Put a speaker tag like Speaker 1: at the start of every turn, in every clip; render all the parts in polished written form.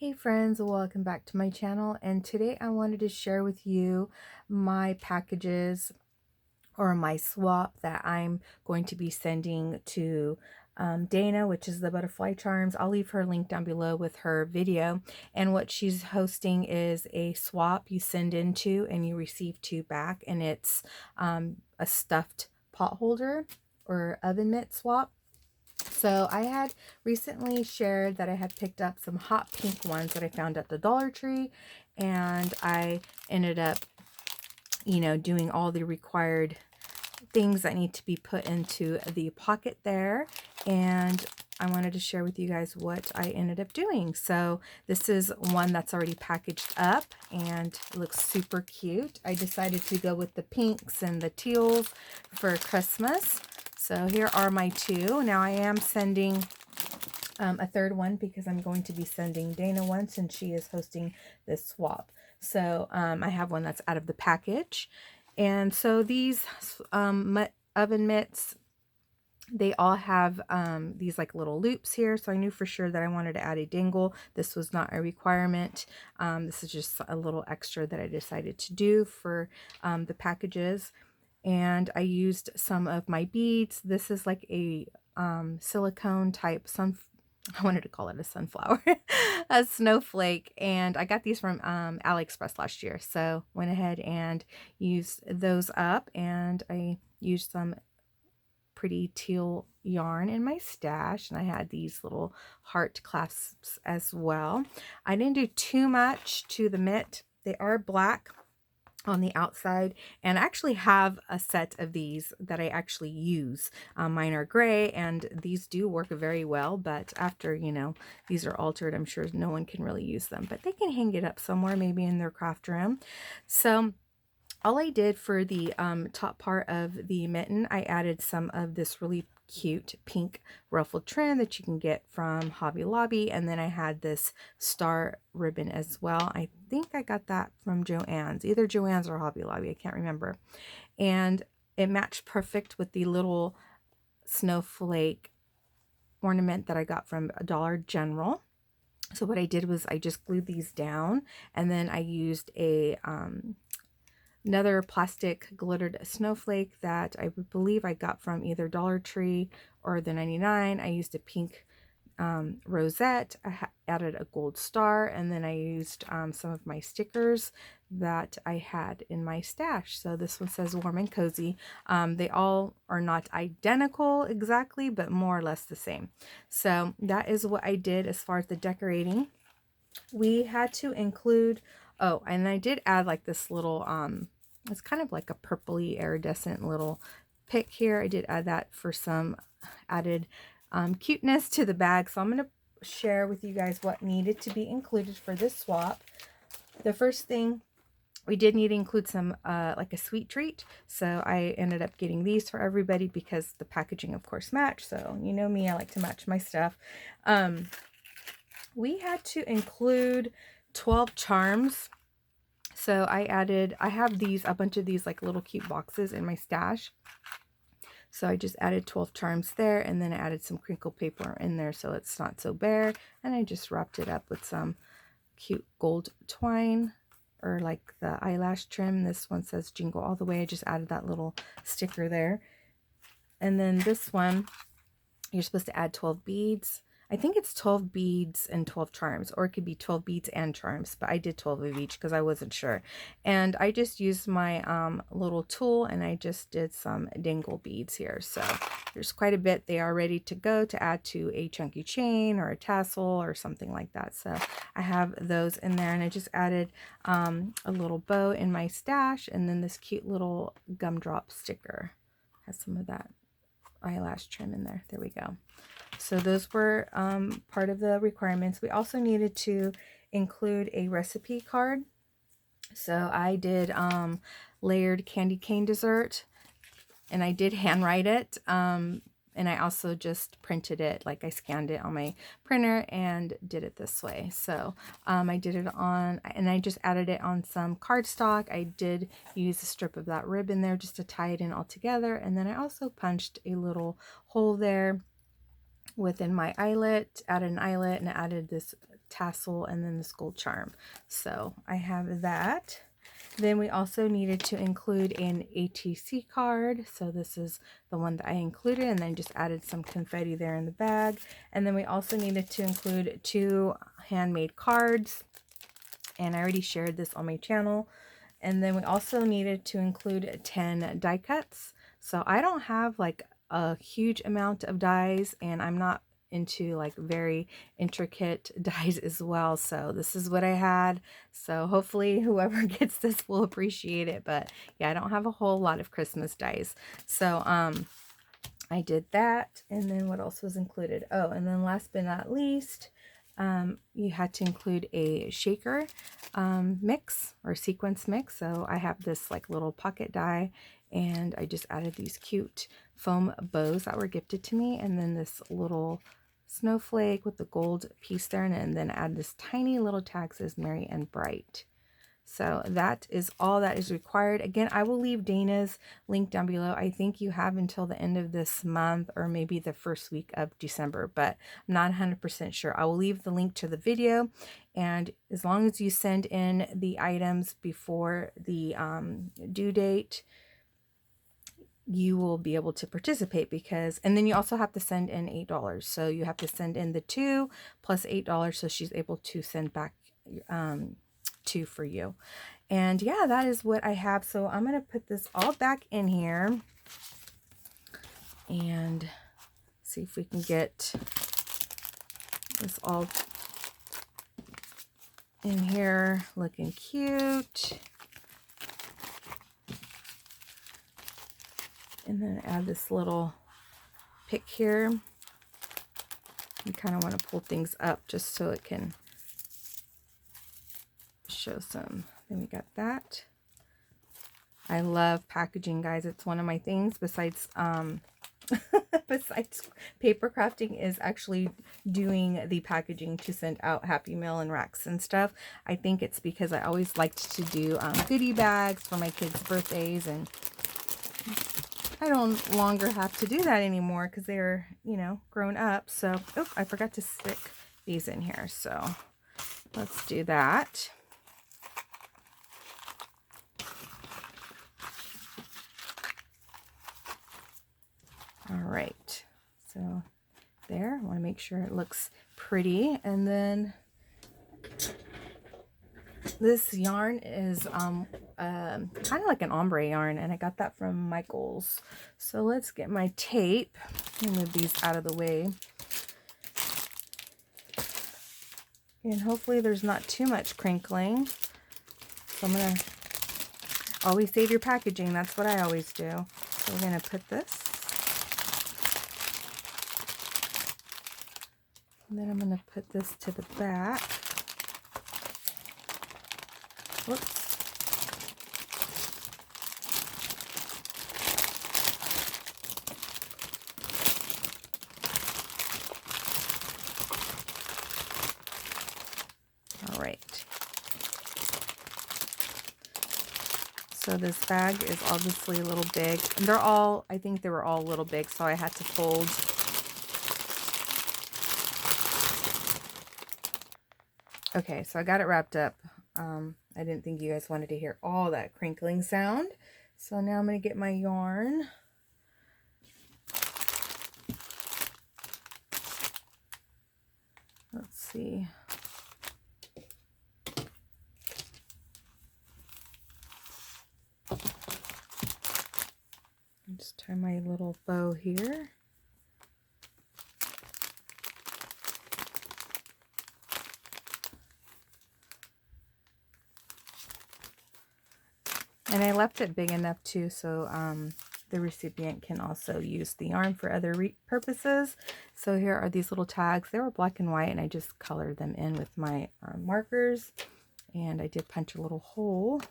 Speaker 1: Hey friends, welcome back to my channel, and today I wanted to share with you my packages or my swap that I'm going to be sending to Dana, which is the Butterfly Charms. I'll leave her link down below with her video, and what she's hosting is a swap you send into and you receive two back, and it's a stuffed pot holder or oven mitt swap. So I had recently shared that I had picked up some hot pink ones that I found at the Dollar Tree, and I ended up, doing all the required things that need to be put into the pocket there. And I wanted to share with you guys what I ended up doing. So this is one that's already packaged up and it looks super cute. I decided to go with the pinks and the teals for Christmas. So here are my two. Now I am sending a third one because I'm going to be sending Dana one since she is hosting this swap. So I have one that's out of the package. And so these oven mitts, they all have these like little loops here. So I knew for sure that I wanted to add a dingle. This was not a requirement. This is just a little extra that I decided to do for the packages. And I used some of my beads. This is like a silicone type I wanted to call it a sunflower, a snowflake, and I got these from AliExpress last year. So went ahead and used those up, and I used some pretty teal yarn in my stash, and I had these little heart clasps as well. I didn't do too much to the mitt. They are black on the outside, and I actually have a set of these that I actually use. Mine are gray, and these do work very well, but after, these are altered, I'm sure no one can really use them, but they can hang it up somewhere, maybe in their craft room. So all I did for the top part of the mitten, I added some of this really cute pink ruffled trim that you can get from Hobby Lobby, and then I had this star ribbon as well. I think I got that from Joann's, either Joann's or Hobby Lobby, I can't remember. And it matched perfect with the little snowflake ornament that I got from Dollar General. So what I did was I just glued these down, and then I used another plastic glittered snowflake that I believe I got from either Dollar Tree or the 99. I used a pink rosette. I added a gold star, and then I used some of my stickers that I had in my stash. So this one says warm and cozy. They all are not identical exactly, but more or less the same. So that is what I did as far as the decorating. We had to include, oh, and I did add like this little it's kind of like a purpley iridescent little pick here. I did add that for some added cuteness to the bag. So I'm going to share with you guys what needed to be included for this swap. The first thing, we did need to include some like a sweet treat. So I ended up getting these for everybody because the packaging of course matched. So you know me, I like to match my stuff. We had to include 12 charms. So I have a bunch of these like little cute boxes in my stash. So I just added 12 charms there, and then I added some crinkle paper in there so it's not so bare. And I just wrapped it up with some cute gold twine, or like the eyelash trim. This one says Jingle All the Way. I just added that little sticker there. And then this one, you're supposed to add 12 beads. I think it's 12 beads and 12 charms, or it could be 12 beads and charms, but I did 12 of each because I wasn't sure. And I just used my little tool, and I just did some dingle beads here. So there's quite a bit. They are ready to go to add to a chunky chain or a tassel or something like that. So I have those in there, and I just added a little bow in my stash, and then this cute little gumdrop sticker has some of that eyelash trim in there. There we go. So those were part of the requirements. We also needed to include a recipe card. So I did layered candy cane dessert, and I did handwrite it. And I also just printed it, like I scanned it on my printer and did it this way. So I did it on, and I just added it on some cardstock. I did use a strip of that ribbon there just to tie it in all together. And then I also punched a little hole there within my eyelet, added an eyelet, and added this tassel, and then this gold charm. So I have that. Then we also needed to include an ATC card. So this is the one that I included, and then just added some confetti there in the bag. And then we also needed to include 2 handmade cards. And I already shared this on my channel. And then we also needed to include 10 die cuts. So I don't have like a huge amount of dies, and I'm not into like very intricate dies as well. So this is what I had. So hopefully whoever gets this will appreciate it. But yeah, I don't have a whole lot of Christmas dies. So I did that. And then what else was included? Oh, and then last but not least, you had to include a shaker mix or sequence mix. So I have this like little pocket die, and I just added these cute foam bows that were gifted to me, and then this little snowflake with the gold piece there, and then add this tiny little tag says Merry and Bright. So that is all that is required. Again, I will leave Dana's link down below. I think you have until the end of this month, or maybe the first week of December, but I'm not 100% sure. I will leave the link to the video, and as long as you send in the items before the due date, you will be able to participate. Because, and then you also have to send in $8. So you have to send in the 2 plus $8, so she's able to send back 2 for you. And yeah, that is what I have. So I'm going to put this all back in here and see if we can get this all in here looking cute. And then add this little pick here. You kind of want to pull things up just so it can show some. Then we got that. I love packaging, guys. It's one of my things besides besides paper crafting, is actually doing the packaging to send out Happy Mail and racks and stuff. I think it's because I always liked to do goodie bags for my kids' birthdays, and I don't longer have to do that anymore because they're, you know, grown up. So, oh, I forgot to stick these in here. So let's do that. All right. So there, I want to make sure it looks pretty. And then this yarn is kind of like an ombre yarn, and I got that from Michaels. So let's get my tape and move these out of the way. And hopefully there's not too much crinkling. So I'm going to always save your packaging. That's what I always do. So we're going to put this. And then I'm going to put this to the back. Whoops. All right. So this bag is obviously a little big. And they're all, I think they were all a little big, so I had to fold. Okay, so I got it wrapped up. I didn't think you guys wanted to hear all that crinkling sound. So now I'm going to get my yarn. Let's see. Just tie my little bow here. And I left it big enough too, so the recipient can also use the yarn for other purposes. So here are these little tags. They were black and white, and I just colored them in with my markers. And I did punch a little hole.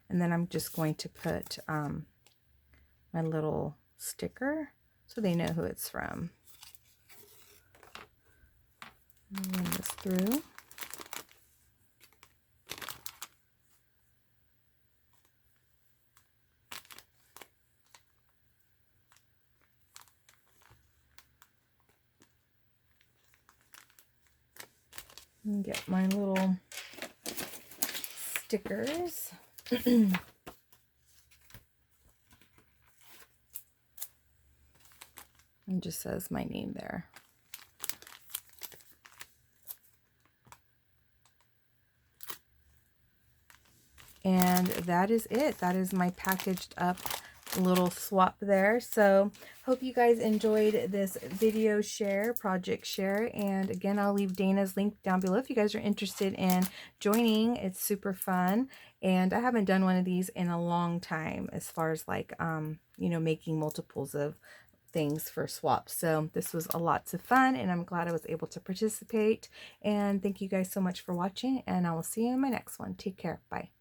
Speaker 1: And then I'm just going to put my little sticker so they know who it's from. Run this through. And get my little stickers. It just says my name there. And that is it. That is my packaged up little swap there. So hope you guys enjoyed this video share, project share. And again, I'll leave Dana's link down below if you guys are interested in joining. It's super fun. And I haven't done one of these in a long time as far as like, you know, making multiples of things for swaps. So this was a lots of fun, and I'm glad I was able to participate. And thank you guys so much for watching, and I will see you in my next one. Take care. Bye.